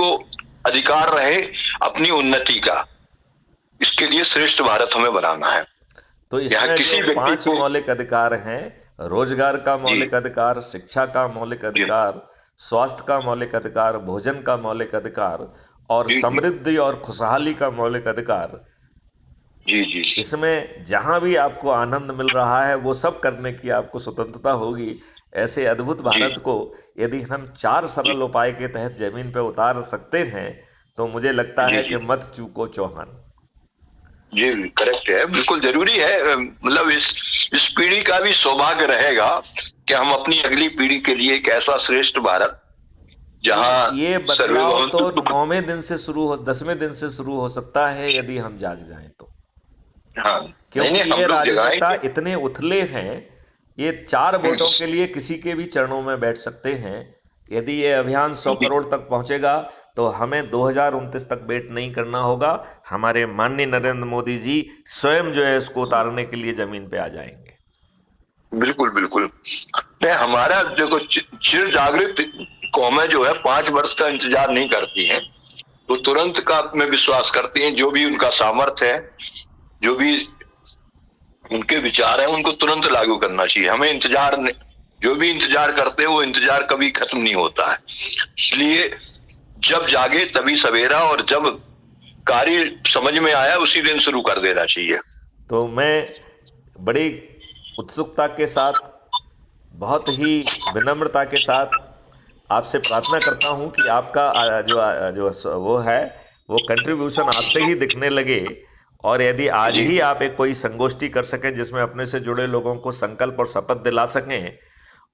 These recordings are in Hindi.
को अधिकार रहे अपनी उन्नति का। इसके लिए श्रेष्ठ भारत हमें बनाना है। तो इसमें किसी जो व्यक्ति 5 को मौलिक अधिकार हैं, रोजगार का जी मौलिक अधिकार, शिक्षा का मौलिक जी अधिकार, स्वास्थ्य का मौलिक अधिकार, भोजन का मौलिक अधिकार और जी जी समृद्धि और खुशहाली का मौलिक अधिकार, जी जी जी इसमें जहां भी आपको आनंद मिल रहा है वो सब करने की आपको स्वतंत्रता होगी। ऐसे अद्भुत जी भारत को यदि हम 4 जी सरल उपाय के तहत जमीन पे उतार सकते हैं तो मुझे लगता जी है जी कि मत चूको चौहान। जी करेक्ट है, बिल्कुल जरूरी है। मतलब इस पीढ़ी का भी सौभाग्य रहेगा कि हम अपनी अगली पीढ़ी के लिए एक ऐसा श्रेष्ठ भारत जहां ये बदलाव तो सर्वभौमत्व। 9वें दिन से शुरू हो, 10वें दिन से शुरू हो सकता है यदि हम जाग जाएं तो। हाँ, नहीं क्योंकि नहीं, हम ये लोग राजनेता जगाएंगे। इतने उथले हैं, ये 4 हम्म, वोटों के लिए किसी के भी चरणों में बैठ सकते हैं। यदि ये अभियान 100 जी करोड़ तक पहुंचेगा तो हमें 2029 तक वेट नहीं करना होगा। हमारे माननीय नरेंद्र मोदी जी स्वयं जो है इसको उतारने के लिए जमीन पे आ जाएंगे। बिल्कुल बिल्कुल। नहीं, हमारा देखो चिर जागृत कौमें जो है 5 वर्ष का इंतजार नहीं करती हैं, वो तुरंत का में विश्वास करती हैं। जो भी उनका सामर्थ्य है, जो भी उनके विचार हैं, उनको तुरंत लागू करना चाहिए। हमें इंतजार जो भी इंतजार करते हैं वो इंतजार कभी खत्म नहीं होता है। इसलिए जब जागे तभी सवेरा, और जब कार्य समझ में आया उसी दिन शुरू कर देना चाहिए। तो मैं बड़ी उत्सुकता के साथ, बहुत ही विनम्रता के साथ आपसे प्रार्थना करता हूं कि आपका जो वो है वो कंट्रीब्यूशन आज से ही दिखने लगे। और यदि आज जी ही आप एक कोई संगोष्ठी कर सकें जिसमें अपने से जुड़े लोगों को संकल्प और शपथ दिला सकें,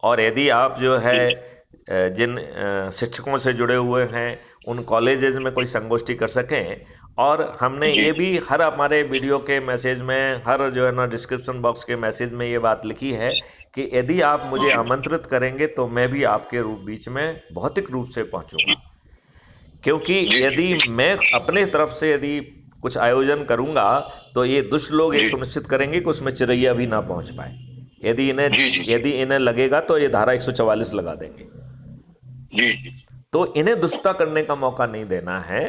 और यदि आप जो है जी जिन शिक्षकों से जुड़े हुए हैं उन कॉलेजेस में कोई संगोष्ठी कर सकें। और हमने जी ये भी हर हमारे वीडियो के मैसेज में, हर जो है ना डिस्क्रिप्शन बॉक्स के मैसेज में ये बात लिखी है कि यदि आप मुझे जी आमंत्रित करेंगे तो मैं भी आपके रूप बीच में भौतिक रूप से जी पहुंचूंगा। क्योंकि जी जी यदि जी मैं अपने तरफ से यदि कुछ आयोजन करूंगा तो ये दुष्ट लोग ये जी सुनिश्चित करेंगे कि उसमें चिरैया भी ना पहुंच पाए। जी जी यदि इन्हें लगेगा तो ये धारा 144 लगा देंगे। जी जी तो इन्हें दुष्टता करने का मौका नहीं देना है।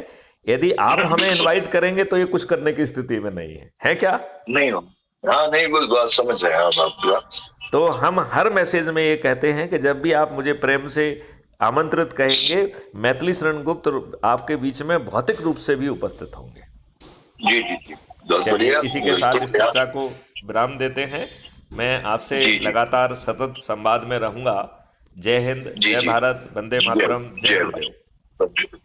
यदि आप हमें इनवाइट करेंगे तो ये कुछ करने की स्थिति में नहीं है क्या? नहीं हो। हाँ नहीं, बस बात समझ रहे हैं आप आपकी बात। तो हम हर मैसेज में ये कहते हैं कि जब भी आप मुझे प्रेम से आमंत्रित कहेंगे, मैथिली शरण गुप्त आपके बीच में भौतिक रूप से भी उपस्थित होंगे। जी जी जी, बहुत चलिए, बढ़िया, इसी के बिल्कुल साथ इस प्रयास। चर्चा को विराम देते हैं। मैं आपसे जी जी लगातार सतत संवाद में रहूंगा। जय हिंद, जी जय जी, भारत, वंदे जय मातरम, जय जय गुरुदेव। भारत।